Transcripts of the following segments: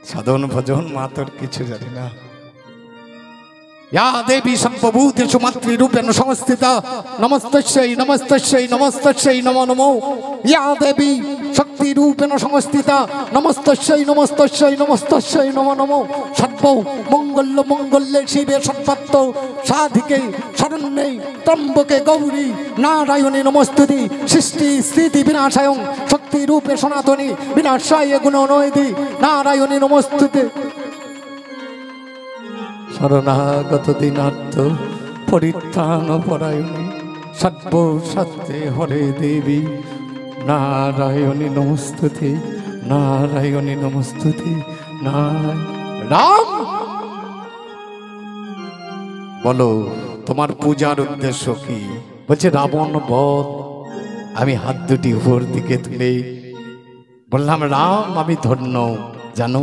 সাধন ভজন মা তোর কিছু জানি না। या देवी सर्वभूतेषु मातृरूपेण संस्थिता नमस्तस्यै नमस्तस्यै नमस्तस्यै नमो नमो। या देवी शक्ति रूपेण संस्थिता नमस्तस्यै नमस्तस्यै नमस्तस्यै नमो नमो। सर्व मंगल्य मंगल्ये शिवे सर्वार्थ साधिके शरण्ये त्र्यंबके गौरी नारायणी नमस्तुते। सृष्टि स्थिति विनाशाय शक्ति रूपे सनातनी विनाशाय गुणोन्नति नारायणी नमस्तुते। शरणागत दीनार्थ परित्राण परायणी सर्वसत्ये हरे देवी नारायणी नमस्तुते नारायणी नमस्तुते। राम बोलो तुम्हार पूजार उद्देश्य की? बोलছে रावण बध। আমি হাত দুটি উপর দিকে তুলে বললাম রাম আমি ধন্য জানো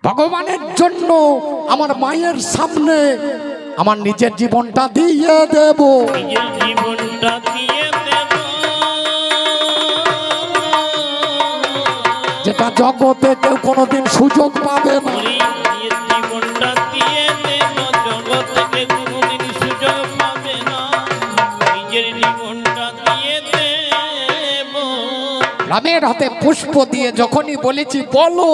ভগবানের জন্য আমার মায়ের সামনে আমার নিজের জীবনটা দিয়ে দেব। যেটা জগতে কেউ কোনোদিন সুযোগ পাবে না। রামের হাতে পুষ্প দিয়ে যখনই বলেছি বলো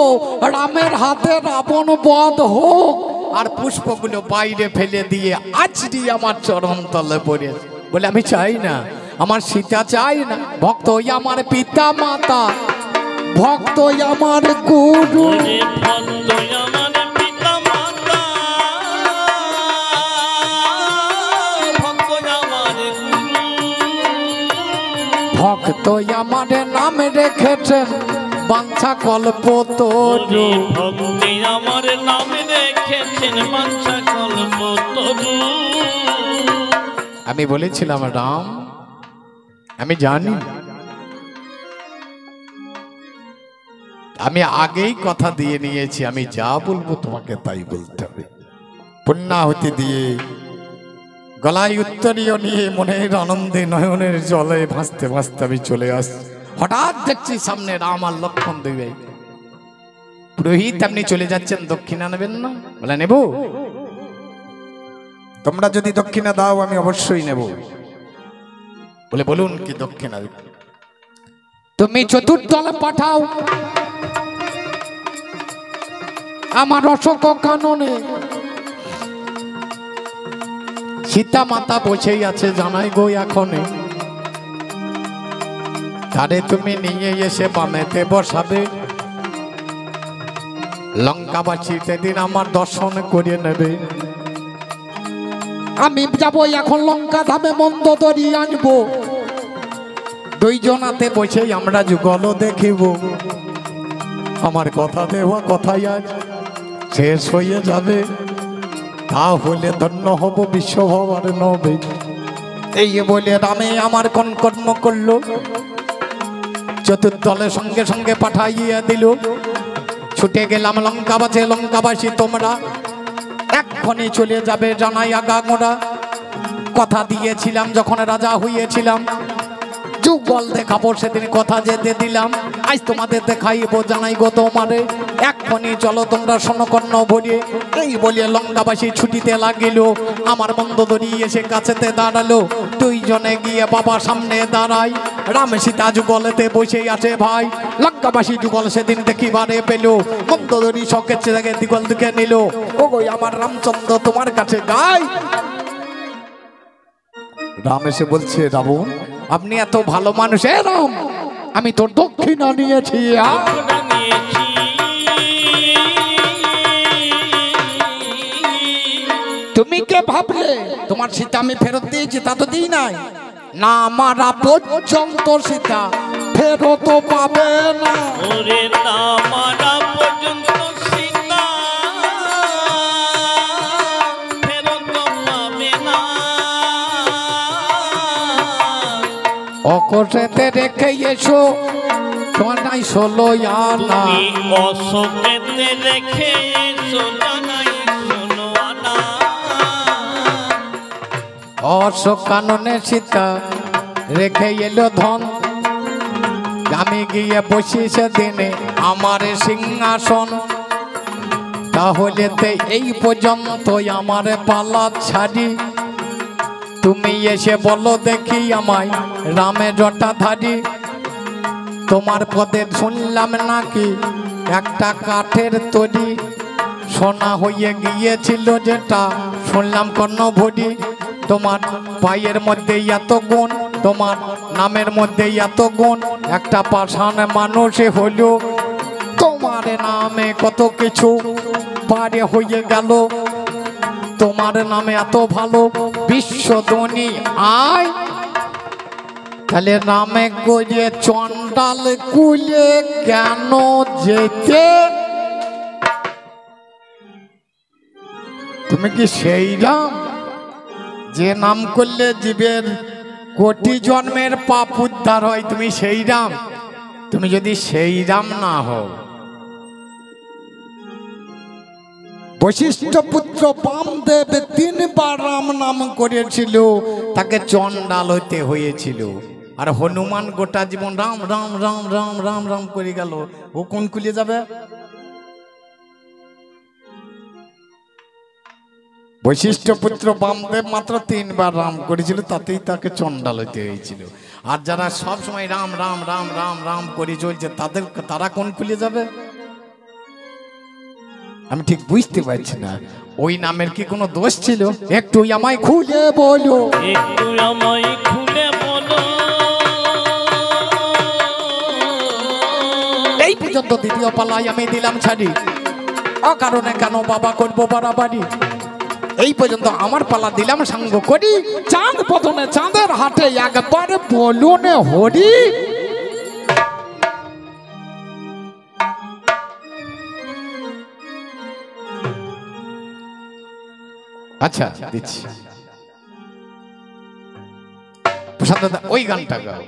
রামের হাতে রাবণ বধ হোক, আর পুষ্পগুলো বাইরে ফেলে দিয়ে আজরি আমার চরণ তলে পড়ে বলে আমি চাই না, আমার সীতা চাই না। ভক্ত আমার পিতা মাতা, ভক্ত আমার গুরু, ভক্ত আমার নাম রেখেছেন বাঞ্ছা কল্প তরু। ভক্তি আমার নাম রেখেছেন বাঞ্ছা কল্প তরু। আমি বলেছিলাম রাম আমি জানি, আমি আগেই কথা দিয়ে নিয়েছি, আমি যা বলবো তোমাকে তাই বলতে হবে। পুণ্যাহুতি দিয়ে গলায় উত্তরীয় নিয়ে মনের আনন্দে নয়নের জলে ভাসতে ভাসতে আমি চলে আসছি। হঠাৎ দেখছি সামনে রাম আর লক্ষ্মণ দুই ভাই। পুরোহিত আপনি চলে যাচ্ছেন, দক্ষিণা নেবেন না? বলে নেব। তোমরা যদি দক্ষিণা দাও আমি অবশ্যই নেব। বলে বলুন কি দক্ষিণা? তুমি চতুর্দলে পাঠাও আমার অশোক কাননে। সীতা মাতা বসেই আছে জানাই গো এখনে, তারে তুমি নিয়ে এসে বামেতে বসাবে। লঙ্কাবাসী সেদিন আমার দর্শন করে নেবে। আমি যাব এখন লঙ্কা ধামে মন্দোদরি আনবো। দুইজনাতে বসেই আমরা যুগল দেখিব। আমার কথা দেওয়া কথাই আজ শেষ হয়ে যাবে, তাহলে ধন্য হব বিশ্বভবার নবে। এই বলে রামে আমার কোন কর্ম করলো, চতুর্দলের সঙ্গে সঙ্গে পাঠাইয়া দিল। ছুটে গেলাম লঙ্কাবাসে। লঙ্কাবাসী তোমরা এক্ষণে চলে যাবে জানাই আগাগোড়া। কথা দিয়েছিলাম যখন রাজা হইয়েছিলাম, যুগল দেখাবো সেদিন কথা যেতে দিলাম। আজ তোমাদের দেখাইব জানাই গো তোমারে, এক্ষণি চলো তোমরা শোনকর্ণ ভরে। এই বলিয়ে লঙ্কাবাসী ছুটিতে লাগিল। আমার মন্দোদরি এসে কাছেতে দাঁড়ালো। দুইজনে গিয়ে বাবা সামনে দাঁড়াই। রাম সীতা যুগলেতে বসে আছে ভাই। লঙ্কাবাসী যুগল সেদিন দেখিবারে পেল। মন্দোদরি শখের থেকে দিগল দিকে নিল। ও গো আমার রামচন্দ্র তোমার কাছে গাই। রাম এসে বলছে রাবণ আপনি এত ভালো মানুষ। রাম আমি তোর দক্ষিণা নিয়েছি। তুমি কে ভাবলে তোমার সীতা আমি ফেরত দিয়েছি? তা তো দিই নাই। না মারা পর্যন্ত সীতা ফেরত পাবে না। অকশেতে রেখে এসো তোমার নাই ষোলো আনা। অশোকেতে রেখে এসো নাই ষোলো আনা। অশোক কাননে সীতা রেখে এলো ধন। আমি গিয়ে বসি সেদিনে আমার সিংহাসন। তাহলে এই পর্যন্ত আমার পালা ছাড়ি, তুমি এসে বলো দেখি আমায় রামে জটাধারী। তোমার পদে শুনলাম নাকি একটা কাঠের তৈরি, সোনা হয়ে গিয়েছিল যেটা শুনলাম কর্ণভরি। তোমার পায়ের মধ্যে এত গুণ, তোমার নামের মধ্যে এত গুণ, একটা পাষাণ মানুষে হলো তোমার নামে কত কিছু পারে হয়ে গেল। তোমার নামে এত ভালো বিশ্বধ্বনি আয়, তাহলে নামে গিয়ে চন্ডাল কুলে কেন যেতে? তুমি কি সেই রাম যে নাম করলে জীবের কোটি জন্মের পাপ উদ্ধার হয়? তুমি সেই রাম? তুমি যদি সেই রাম না হও, বশিষ্ঠ পুত্র বামদেব 3 বার রাম নাম করেছিল, তাকে চন্ডাল হতে হয়েছিল। আর হনুমান গোটা জীবন রাম রাম রাম রাম রাম রাম করে গেল, ও কোন কুলে যাবে? বশিষ্ঠ পুত্র বামদেব মাত্র 3 বার রাম করেছিল, তাতেই তাকে চন্ডাল হতে হয়েছিল। আর যারা সব সময় রাম রাম রাম রাম রাম করে চলছে, তারা কোন কুলে যাবে? আমি ঠিক বুঝতে পারছি না, ওই নামের কি কোনো দোষ ছিল? একটু আমায় খুলে বলো, একটু আমায় খুলে বলো। এই পর্যন্ত দ্বিতীয় পালায় আমি দিলাম ছাড়ি, অকারণে কেন বাবা করবো বাড়াবাড়ি। এই পর্যন্ত আমার পালা দিলাম সাঙ্গ করি, চাঁদ পতনে চাঁদের হাটে একবার বলুন হরি। আচ্ছা দিচ্ছি, প্রশান্ত দা ওই গানটা গাও।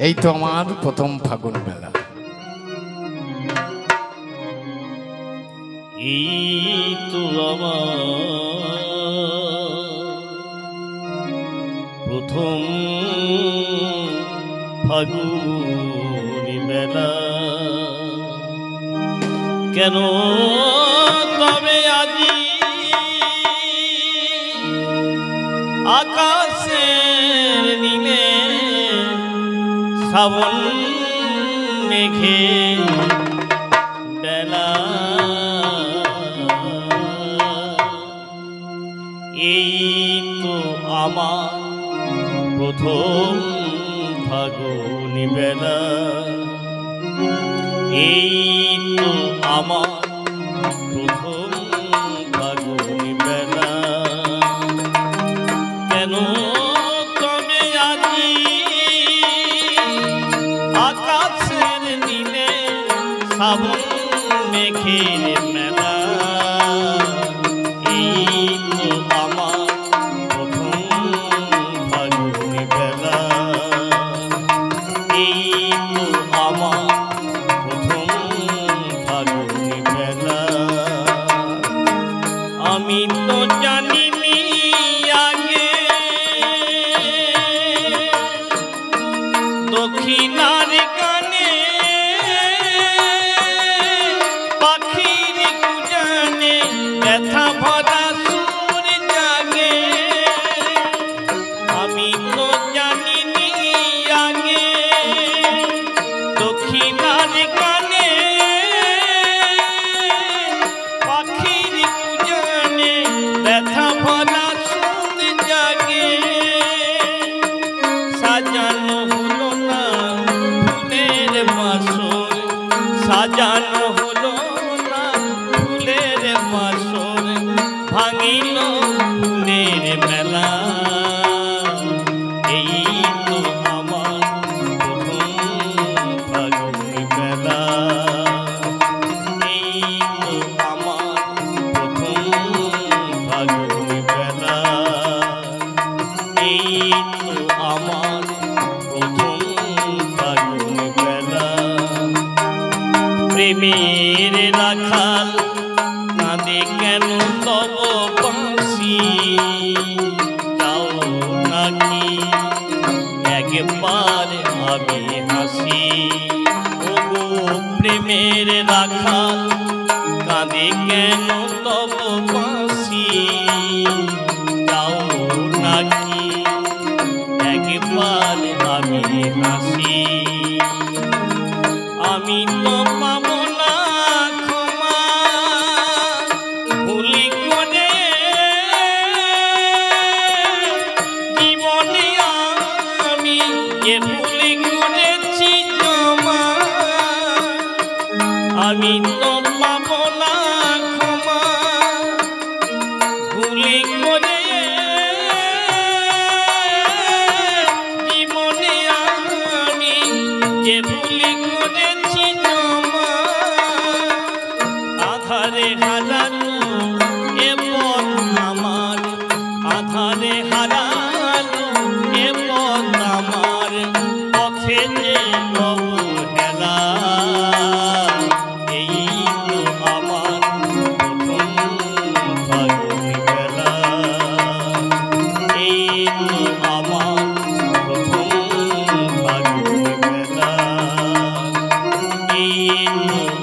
এই তো আমার প্রথম ফাগুন বেলা। এই তো আমার প্রথম ফাগুনি বেলা, কেন তবে আজি আকাশের নীলে শ্রাবণ মেঘে বেলা, এই তো আমার প্রথম ফাগুনি বেলা, এই তো আমার প্রথম ফাগুনি বেলা, কেন তবে আজি আকাশের নীলে শ্রাবণ মেঘের মেলা, এই তো আমার প্রথম ফাগুনি বেলা, এই তো আমার প্রথম ফাগুনি বেলা। আমি তো জানিনি আগে দক্ষিণার গানে পাখির কুজানে ব্যথা ভরা সুর জাগে, আমি তো জানিনি আগে দক্ষিণার গানে পাখির কুজানে ব্যথা ভরা সুর জাগে। সাজানো হলো না ফুলের বাসর, সাজানো হলো না ফুলের বাসর, ভাঙিল ফুলের মেলা, এই তো আমার প্রথম ফাগুনি বেলা, এই তো আমার প্রথম ফাগুনি বেলা, এই তো আমার প্রথম ফাগুনি বেলা। প্রেমের রাখাল কাঁদে কেন তব বাঁশি, যাও নাকি একবার আমি হাসি, প্রেমের রাখাল কাঁদে কেন তব বাঁশি যাও নাকি একবার আমি হাসি আমি তো পাব না ক্ষমা ভুলি করে জীবনে আমি যে ভুলি করেছি জমা আমি তো পাব না ক্ষমা ভুলি করে জীবনে আমি যে ভুলি করেছি জমা আধারে হারানো এ পথ আমার আধারে হারানো এ পথ আমার পথে যে অবহেলা এই তো আমার প্রথম ফাগুন বেলা এই তো আমার প্রথম ফাগুন বেলা এই তো